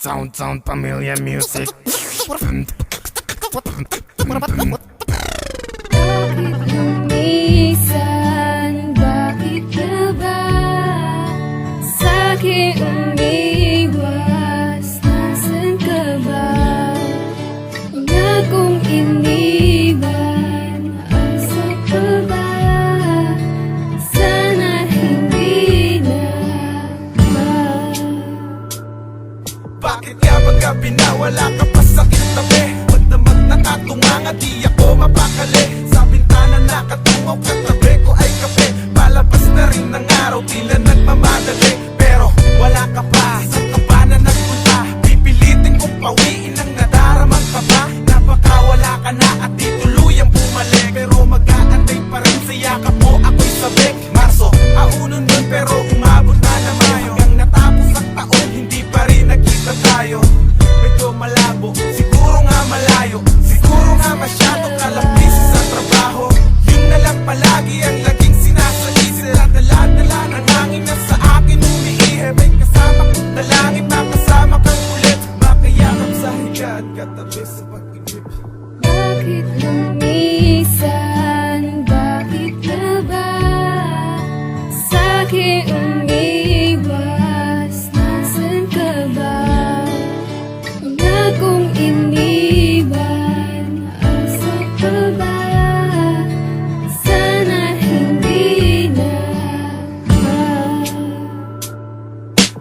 Sound Pamilya Music. Minsan, bakit ka ba sa'kin umiwas? Nasaan ka ba? Una kong iniwan, asa ka ba? Sana hindi na ba? Bakit nga pagka pinawala ka pa sa kitabi? Magdamag nakatunganga, di ako mapakali. Sa bintana nakatungaw, katabi ko ay kape. Palabas na rin ng araw, tila nagmamadali. Pero wala ka pa, saan ka ba na nagpunta? Pipilitin kong pawiin ang nadaramang ka ba? Napakawala ka na at di tuluyang bumalik. Pero mag-aantay pa rin sa yakap mo, ako'y sabik. Marso, aunon nun pero umabot na naman. Hanggang natapos ang taon, hindi pa rin nakita tayo. Medyo malabo, siguro nga malayo. Siguro nga masyado kalapis sa trabaho. Yun na lang palagi ang laging sinasaisip. Dala-dala ng hangin na sa akin umiihe. May kasama kong dalangin, makasama kang ulit. Makayakap sa higa at katabi sa pag-ibig. Bakit lumisan? Bakit na ba sa'kin umiwas? Nasaan ka ba? Una kong iniwan, asa ka ba? Sana hindi na ba?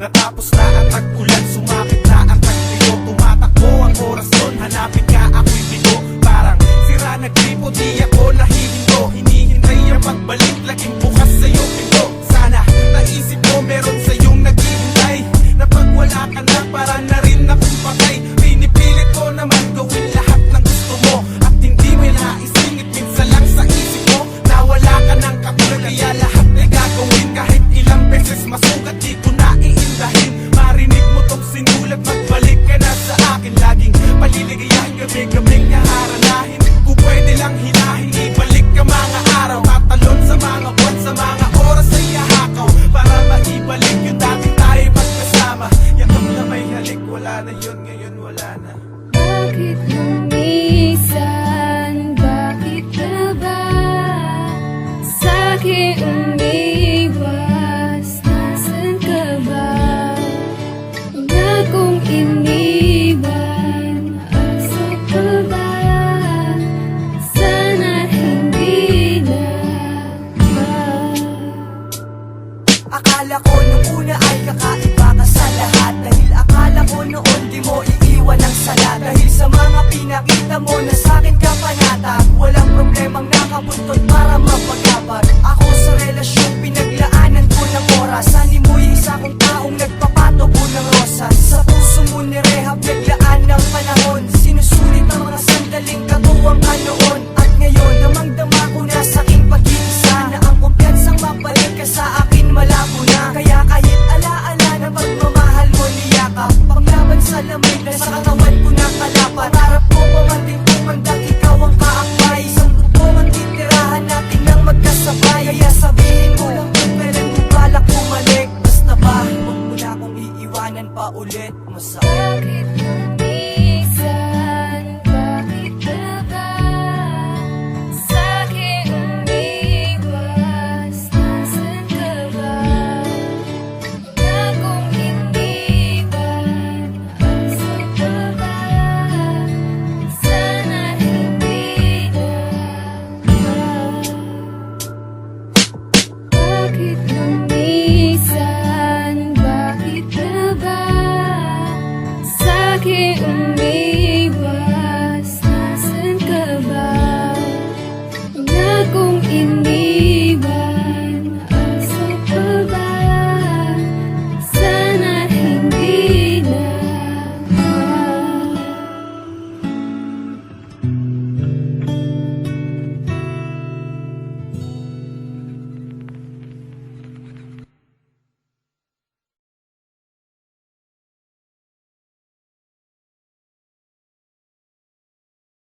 Natapos na ang tag-ulan, sumakit na ang tagtiyo. Tumatakbo ang orasyon, hanapin ka ako'y bigo. Parang sira na gripo, di ako nahihinto. Hinihintay ang pagbalik, laging bukas sa'yo pinto. Sana naisip mo meron sa'yong naghihintay, na pag wala ka na para na rin akong patay. Pinipilit ko naman gawin lahat ng gusto mo, at hindi may naisingit minsan lang sa isip mo. Na wala ka ng katulad, kaya lahat ay gagawin. Kahit ilang beses masugat, di ko na iindahin. Marinig mo tong sinulat, magbalik ka na sa akin. Laging paliligayahin, gabi-gabing naharanahin. Kung pwede lang hilahin, ibalik ka mga araw. Tatalon sa mga buwan, sa mga oras ay hahakaw, para maibalik yung dati tayo magkasama. Yakap na may halik, wala na yun, ngayon wala na. Bakit lumisan? Bakit ka ba sa'kin umiwas? Nasaan ka ba? Una kong iniwan, asa ka ba? Sana hindi na ba? Akala ko nung una ay kakaiba ka sa lahat. Dahil akala ko noon di mo iiwan ang sala. Dahil sa mga pinakita mo na sa'kin ka panatag. Walang problemang nakabuntot para mapaglaban. Ako sa relasyon pinaglaanan ko ng oras. Sani mo'y isa kong taong nagpapatubo ng rosas. Sa puso mo ni Rehab naglaan ng panahon. Sinusulit ang mga sandaling katuwang ka noon. At ngayon damang-dama ko na sa aking pag-iisa, na ang kumpiyansang mabalik ka sa akin malabo na. Kaya kahit ala-ala na pagmamahal mo niyakap, panglaban sa lamig na sa katawan ko nakalapat. Harap ko pamanting pumandang ikaw ang kaakbay. Isang buto ang titirahan natin nang magkasabay. Kaya sabihin mo lang kung kailan mo balak bumalik. Basta ba, huwag mo na akong iiwanan pa ulit. Masakit. Bakit